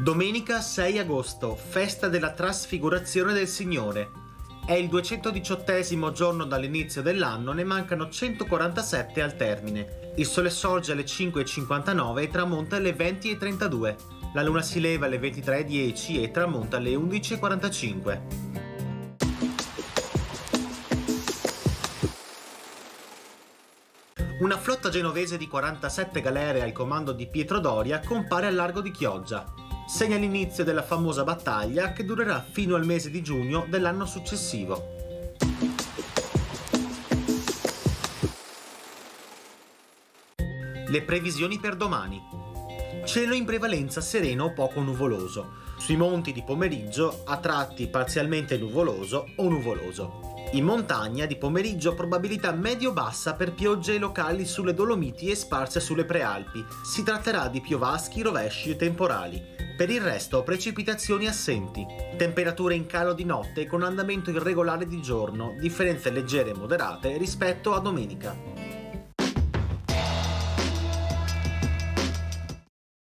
Domenica 6 agosto, festa della Trasfigurazione del Signore. È il 218° giorno dall'inizio dell'anno, ne mancano 147 al termine. Il sole sorge alle 5:59 e tramonta alle 20:32. La luna si leva alle 23:10 e tramonta alle 11:45. Una flotta genovese di 47 galere al comando di Pietro Doria compare al largo di Chioggia. Segna l'inizio della famosa battaglia che durerà fino al mese di giugno dell'anno successivo. Le previsioni per domani. Cielo in prevalenza sereno o poco nuvoloso. Sui monti di pomeriggio a tratti parzialmente nuvoloso o nuvoloso. In montagna di pomeriggio probabilità medio-bassa per piogge locali sulle Dolomiti e sparse sulle prealpi. Si tratterà di piovaschi, rovesci e temporali. Per il resto precipitazioni assenti. Temperature in calo di notte con andamento irregolare di giorno, differenze leggere e moderate rispetto a domenica.